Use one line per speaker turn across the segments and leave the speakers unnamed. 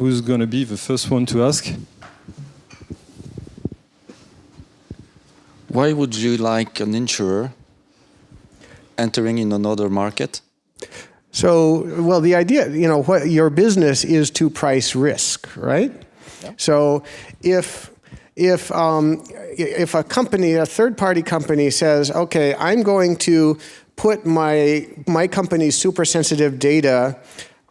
who's going to be the first one to ask?
Why would you like an insurer entering in another market?
So, well, the idea, what your business is to price risk, right? Yeah. So if a company, a third-party company says, okay, I'm going to put my company's super sensitive data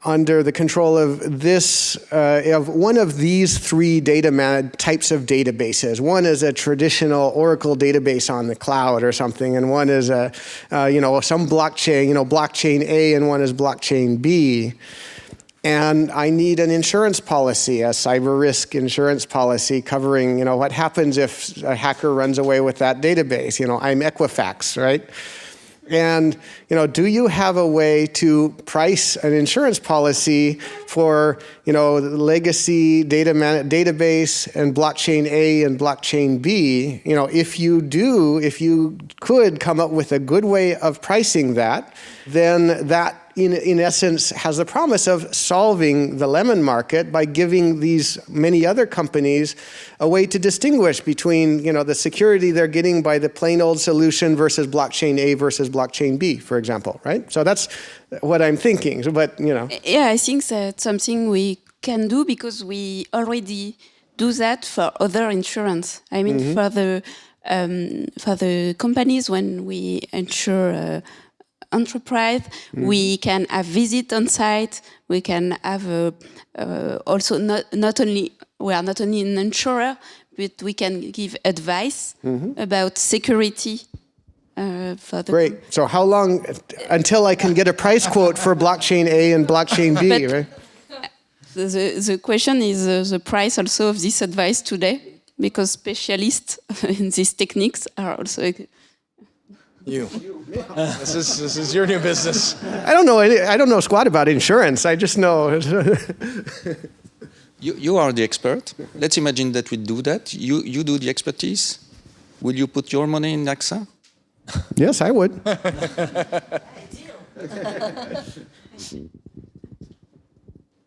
under the control of this, of one of these three types of databases. One is a traditional Oracle database on the cloud or something, and one is a, some blockchain, blockchain A, and one is blockchain B. And I need an insurance policy, a cyber risk insurance policy covering, what happens if a hacker runs away with that database. I'm Equifax, right? And, do you have a way to price an insurance policy for, legacy database and blockchain A and blockchain B? If you could come up with a good way of pricing that, then that in essence has the promise of solving the lemon market by giving these many other companies a way to distinguish between the security they're getting by the plain old solution versus blockchain A versus blockchain B, for example, right? So that's what I'm thinking, but
Yeah, I think that's something we can do because we already do that for other insurance. I mean, for the companies when we insure enterprise, we can have visit on site. We can have also not only we are not only an insurer, but we can give advice about security.
Great. So how long until I can get a price quote for blockchain A and blockchain B? Right?
The question is the price also of this advice today, because specialists in these techniques are also.
You. This is your new business.
I don't know squat about insurance. I just know.
You are the expert. Let's imagine that we do that. You do the expertise. Will you put your money in AXA?
Yes, I would.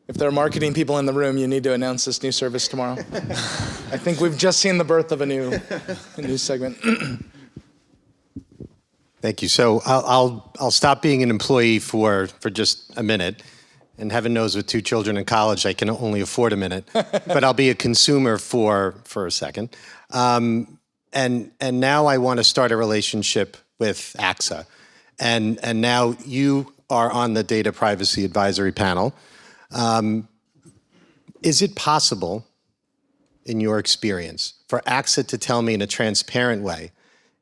If there are marketing people in the room, you need to announce this new service tomorrow. I think we've just seen the birth of a new segment.
Thank you. So I'll stop being an employee for just a minute. And heaven knows with 2 children in college, I can only afford a minute. But I'll be a consumer for a second. And now I want to start a relationship with AXA. And now you are on the Data Privacy Advisory Panel. Is it possible, in your experience, for AXA to tell me in a transparent way,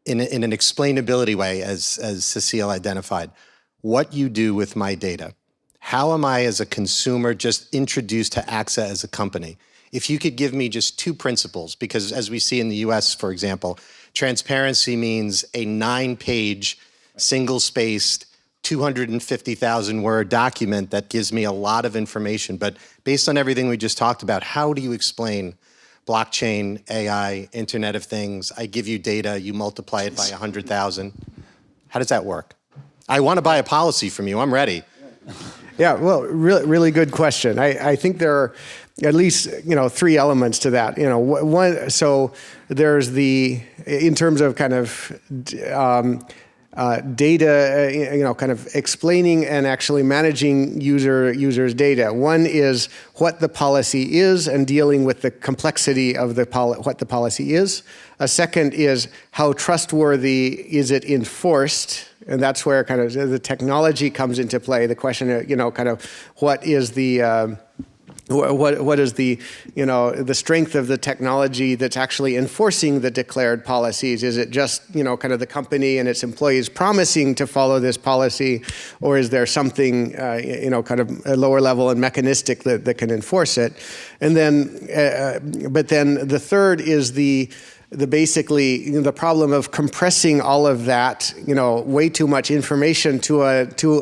in an explainability way, as Cecile identified, what you do with my data? How am I, as a consumer, just introduced to AXA as a company? If you could give me just 2 principles, because as we see in the US, for example, transparency means a 9-page, single-spaced, 250,000-word document that gives me a lot of information. But based on everything we just talked about, how do you explain blockchain, AI, Internet of Things? I give you data, you multiply it by 100,000. How does that work? I want to buy a policy from you. I'm ready.
Yeah, well, really good question. I think there are at least 3 elements to that. One, so there's in terms of kind of data, kind of explaining and actually managing users' data. One is what the policy is and dealing with the complexity of what the policy is. A second is how trustworthy is it enforced, and that's where kind of the technology comes into play. The question, kind of what is the what is the strength of the technology that's actually enforcing the declared policies? Is it just kind of the company and its employees promising to follow this policy, or is there something kind of a lower level and mechanistic that can enforce it? And then, but then the third is basically the problem of compressing all of that, way too much information to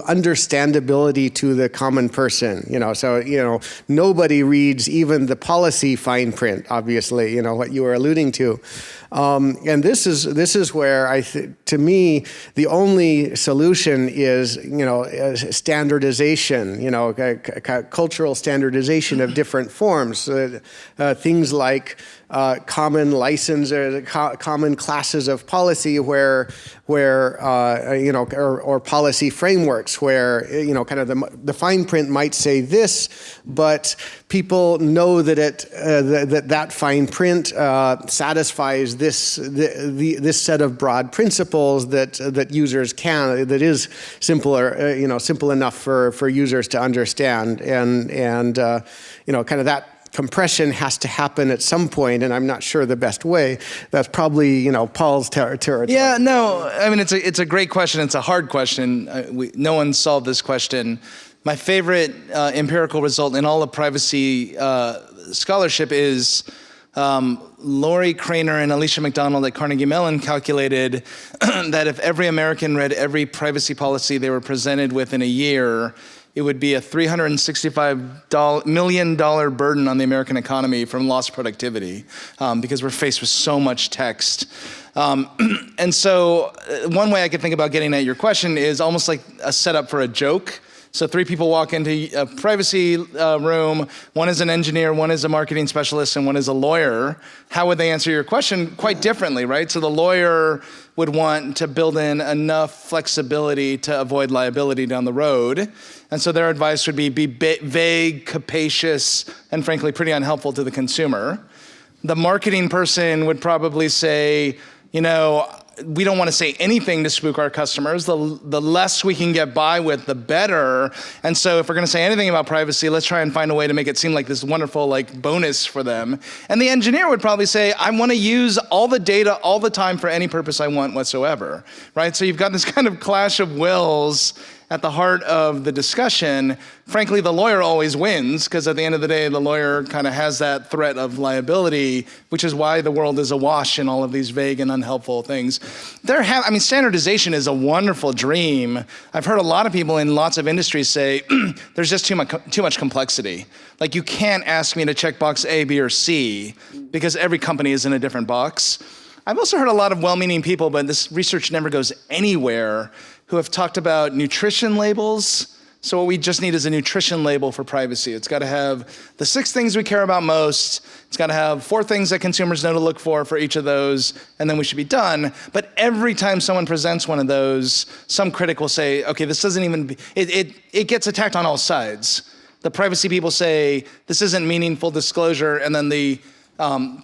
understandability to the common person. So nobody reads even the policy fine print. Obviously, what you were alluding to. And this is where to me, the only solution is, standardization, cultural standardization of different forms, things like common license or common classes of policy or policy frameworks where, kind of the fine print might say this, but people know that that fine print satisfies this set of broad principles that users that is simple enough for users to understand, and kind of that compression has to happen at some point, and I'm not sure the best way. That's probably Paul's territory.
Yeah, no, I mean it's a great question. It's a hard question. No one solved this question. My favorite empirical result in all of privacy scholarship is Lori Craner and Alicia McDonald at Carnegie Mellon calculated that if every American read every privacy policy they were presented with in a year, it would be a $365 million burden on the American economy from lost productivity, because we're faced with so much text. And so one way I could think about getting at your question is almost like a setup for a joke. So 3 people walk into a privacy room. One is an engineer, one is a marketing specialist, and one is a lawyer. How would they answer your question? Quite differently, right? So the lawyer would want to build in enough flexibility to avoid liability down the road. And so their advice would be vague, capacious, and frankly pretty unhelpful to the consumer. The marketing person would probably say, we don't want to say anything to spook our customers. The less we can get by with, the better. And so if we're going to say anything about privacy, let's try and find a way to make it seem like this wonderful bonus for them. And the engineer would probably say, I want to use all the data all the time for any purpose I want whatsoever, right? So you've got this kind of clash of wills at the heart of the discussion. Frankly, the lawyer always wins, because at the end of the day, the lawyer kind of has that threat of liability, which is why the world is awash in all of these vague and unhelpful things. Standardization is a wonderful dream. I've heard a lot of people in lots of industries say, there's just too much complexity. Like, you can't ask me to check box A, B, or C, because every company is in a different box. I've also heard a lot of well-meaning people, but this research never goes anywhere, who have talked about nutrition labels. So what we just need is a nutrition label for privacy. It's got to have the 6 things we care about most. It's got to have 4 things that consumers know to look for each of those, and then we should be done. But every time someone presents one of those, some critic will say, okay, this doesn't even, it gets attacked on all sides. The privacy people say, this isn't meaningful disclosure, and then the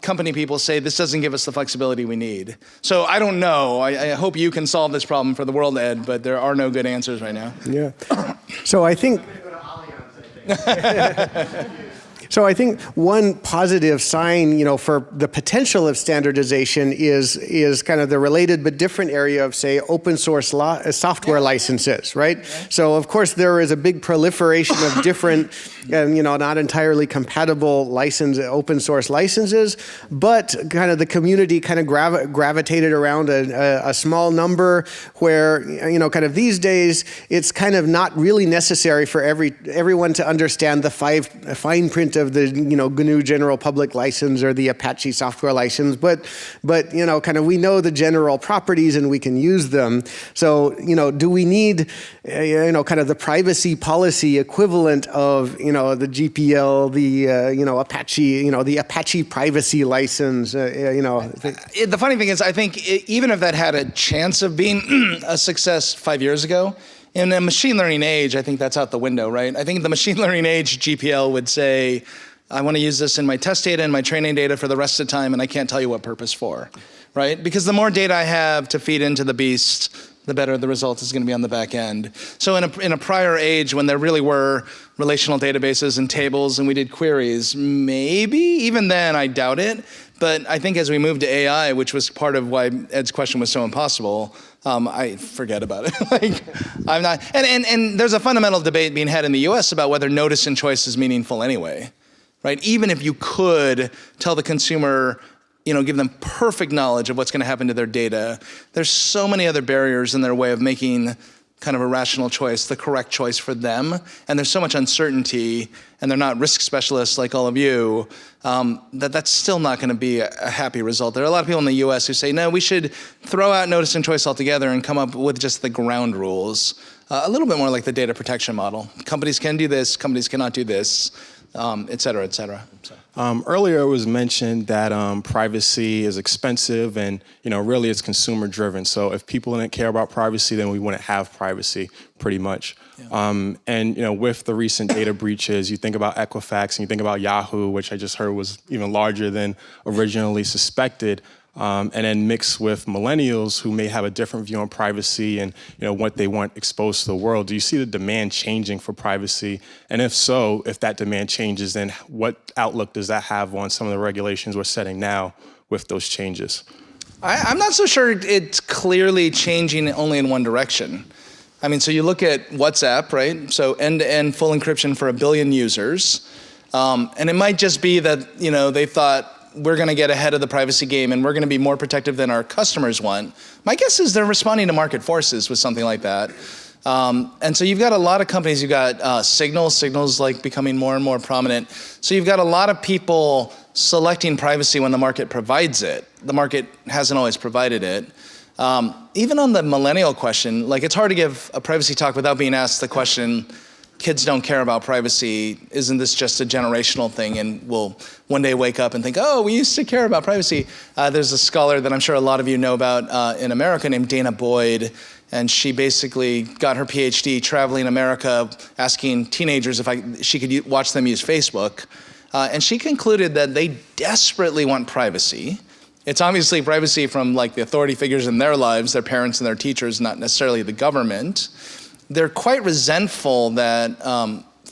company people say, this doesn't give us the flexibility we need. So I don't know. I hope you can solve this problem for the world, Ed, but there are no good answers right now.
Yeah. So I think... So I think one positive sign, for the potential of standardization is kind of the related but different area of, say, open source software licenses, right? Yeah. So of course there is a big proliferation of different, not entirely compatible open source licenses, but kind of the community kind of gravitated around a small number where, kind of these days it's kind of not really necessary for everyone to understand the fine print of the GNU General Public License or the Apache software license, but kind of we know the general properties and we can use them. So do we need kind of the privacy policy equivalent of the GPL, the Apache, the Apache privacy license?
The funny thing is, I think even if that had a chance of being a success 5 years ago, in a machine learning age, I think that's out the window, right? I think the machine learning age GPL would say, I want to use this in my test data and my training data for the rest of the time, and I can't tell you what purpose for, right? Because the more data I have to feed into the beast, the better the result is going to be on the back end. So in a prior age, when there really were relational databases and tables and we did queries, maybe, even then I doubt it. But I think as we move to AI, which was part of why Ed's question was so impossible, I forget about it. I'm not, and there's a fundamental debate being had in the US about whether notice and choice is meaningful anyway, right? Even if you could tell the consumer, give them perfect knowledge of what's going to happen to their data. There's so many other barriers in their way of making kind of a rational choice, the correct choice for them. And there's so much uncertainty, and they're not risk specialists like all of you, that's still not going to be a happy result. There are a lot of people in the US who say, no, we should throw out notice and choice altogether and come up with just the ground rules. A little bit more like the data protection model. Companies can do this, companies cannot do this, et cetera, et cetera. So.
Earlier it was mentioned that privacy is expensive and really it's consumer driven. So if people didn't care about privacy, then we wouldn't have privacy pretty much. Yeah. And with the recent data breaches, you think about Equifax and you think about Yahoo, which I just heard was even larger than originally suspected. And then mixed with millennials who may have a different view on privacy and what they want exposed to the world. Do you see the demand changing for privacy? And if so, if that demand changes, then what outlook does that have on some of the regulations we're setting now with those changes?
I'm not so sure it's clearly changing only in one direction. I mean, so you look at WhatsApp, right? So end-to-end full encryption for 1 billion users. And it might just be that, they thought, we're going to get ahead of the privacy game and we're going to be more protective than our customers want. My guess is they're responding to market forces with something like that. And so you've got a lot of companies, you've got Signal's like becoming more and more prominent. So you've got a lot of people selecting privacy when the market provides it. The market hasn't always provided it. Even on the millennial question, like it's hard to give a privacy talk without being asked the question, kids don't care about privacy, isn't this just a generational thing and we'll one day wake up and think, oh, we used to care about privacy. There's a scholar that I'm sure a lot of you know about in America named Dana Boyd, and she basically got her PhD traveling America asking teenagers if she could watch them use Facebook. And she concluded that they desperately want privacy. It's obviously privacy from like the authority figures in their lives, their parents and their teachers, not necessarily the government. They're quite resentful that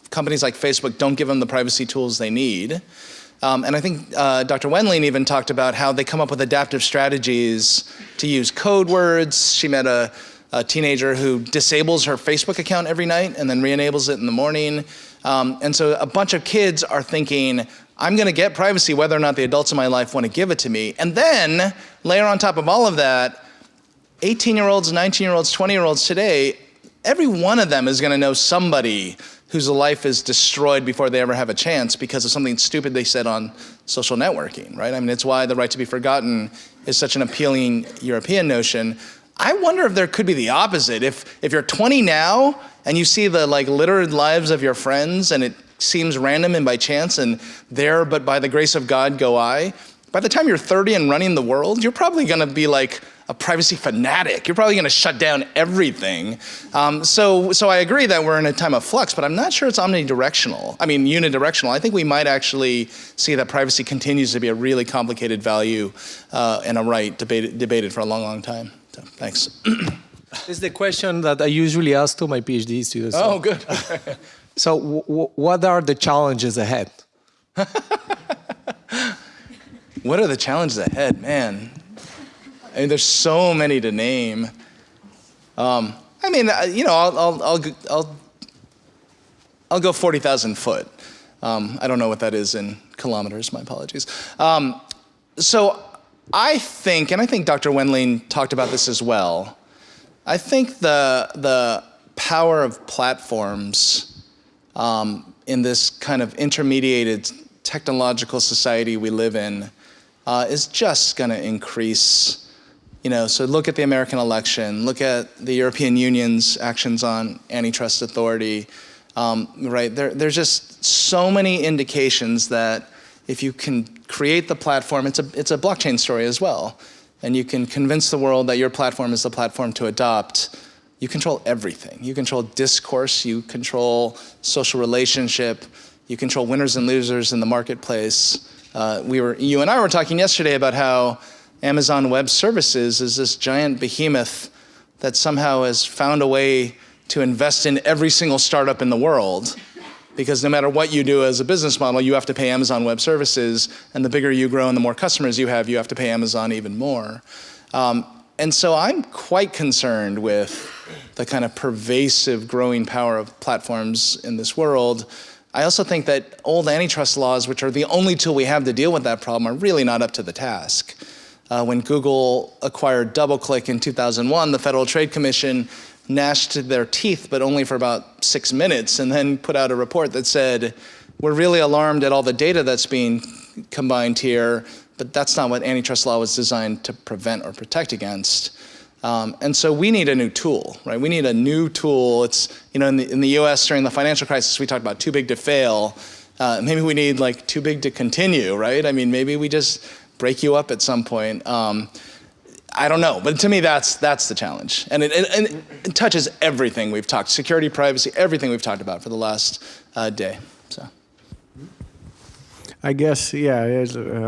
companies like Facebook don't give them the privacy tools they need. And I think Dr. Wendling even talked about how they come up with adaptive strategies to use code words. She met a teenager who disables her Facebook account every night and then re-enables it in the morning. And so a bunch of kids are thinking, I'm going to get privacy whether or not the adults in my life want to give it to me. And then layer on top of all of that, 18-year-olds, 19-year-olds, 20-year-olds today, every one of them is going to know somebody whose life is destroyed before they ever have a chance because of something stupid they said on social networking, right? I mean, it's why the right to be forgotten is such an appealing European notion. I wonder if there could be the opposite. If you're 20 now and you see the littered lives of your friends and it seems random and by chance and there, but by the grace of God go I, by the time you're 30 and running the world, you're probably going to be like a privacy fanatic. You're probably going to shut down everything. So I agree that we're in a time of flux, but I'm not sure it's unidirectional. I think we might actually see that privacy continues to be a really complicated value and a right debated for a long, long time. So, thanks.
This is the question that I usually ask to my PhD students.
Oh, good.
So what are the challenges ahead?
What are the challenges ahead, man? I mean, there's so many to name. I'll go 40,000 foot. I don't know what that is in kilometers. My apologies. So I think, and I think Dr. Wendling talked about this as well. I think the power of platforms in this kind of intermediated technological society we live in is just going to increase. So look at the American election, look at the European Union's actions on antitrust authority, right? There's just so many indications that if you can create the platform, it's a blockchain story as well, and you can convince the world that your platform is the platform to adopt, you control everything. You control discourse, you control social relationship, you control winners and losers in the marketplace. You and I were talking yesterday about how Amazon Web Services is this giant behemoth that somehow has found a way to invest in every single startup in the world, because no matter what you do as a business model, you have to pay Amazon Web Services, and the bigger you grow and the more customers you have to pay Amazon even more. And so I'm quite concerned with the kind of pervasive growing power of platforms in this world. I also think that old antitrust laws, which are the only tool we have to deal with that problem, are really not up to the task. When Google acquired DoubleClick in 2001, the Federal Trade Commission gnashed their teeth, but only for about 6 minutes, and then put out a report that said, we're really alarmed at all the data that's being combined here, but that's not what antitrust law was designed to prevent or protect against. And so we need a new tool, right? We need a new tool. It's, in the US during the financial crisis, we talked about too big to fail. Maybe we need like too big to continue, right? I mean, maybe we just break you up at some point. I don't know, but to me, that's the challenge. And it touches everything we've talked, security, privacy, everything we've talked about for the last day, so.
I guess, yeah,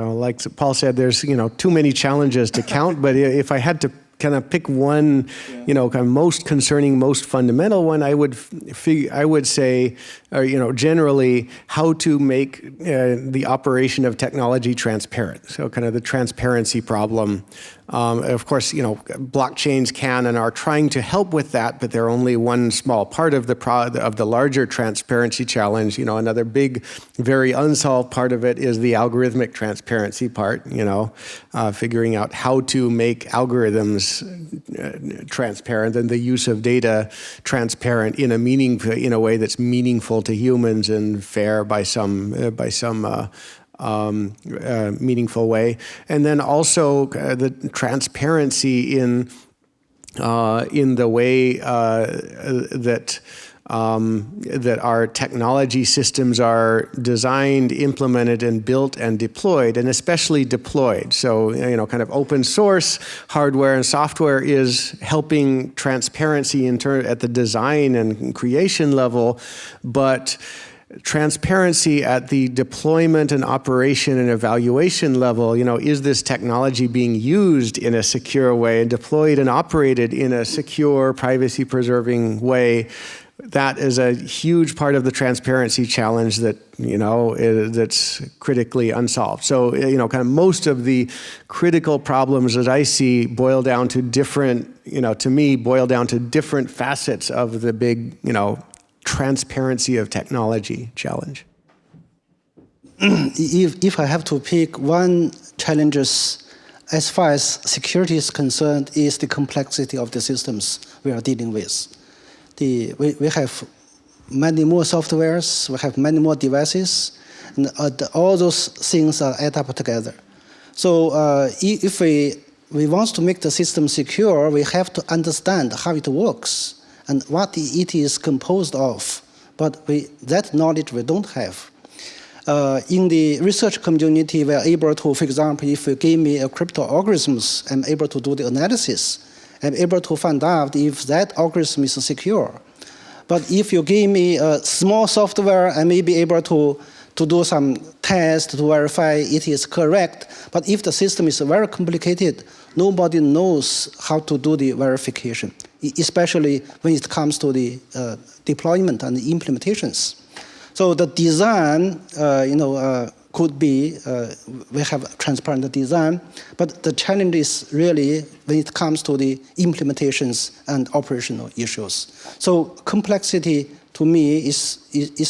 like Paul said, there's, too many challenges to count, but if I had to kind of pick one, kind of most concerning, most fundamental one, I would say, generally how to make the operation of technology transparent. So kind of the transparency problem. Of course, blockchains can and are trying to help with that, but they're only one small part of the larger transparency challenge. Another big, very unsolved part of it is the algorithmic transparency part. Figuring out how to make algorithms transparent and the use of data transparent in a way that's meaningful to humans and fair by some meaningful way, and then also the transparency in the way that our technology systems are designed, implemented, and built and deployed, and especially deployed. So, kind of open source hardware and software is helping transparency at the design and creation level, but transparency at the deployment and operation and evaluation level, is this technology being used in a secure way and deployed and operated in a secure, privacy-preserving way? That is a huge part of the transparency challenge that, that's critically unsolved. So, kind of most of the critical problems that I see boil down to different, to me, boil down to different facets of the big, transparency of technology challenge.
If I have to pick one challenge as far as security is concerned, is the complexity of the systems we are dealing with. We have many more softwares, we have many more devices, and all those things are add up together. So if we want to make the system secure, we have to understand how it works and what it is composed of. But that knowledge we don't have. In the research community, we are able to, for example, if you give me a crypto algorithms, I'm able to do the analysis. I'm able to find out if that algorithm is secure. But if you give me a small software, I may be able to do some tests to verify it is correct. But if the system is very complicated, nobody knows how to do the verification, especially when it comes to the deployment and the implementations. So the design, could be, we have transparent design, but the challenge is really when it comes to the implementations and operational issues. So complexity, to me, is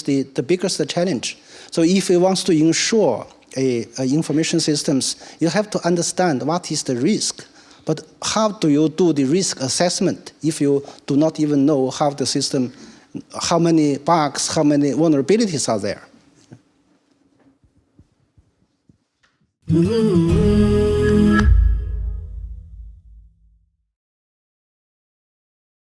the biggest challenge. So if you want to ensure information systems, you have to understand what is the risk. But how do you do the risk assessment if you do not even know how the system, how many bugs, how many vulnerabilities are there?
Mm-hmm.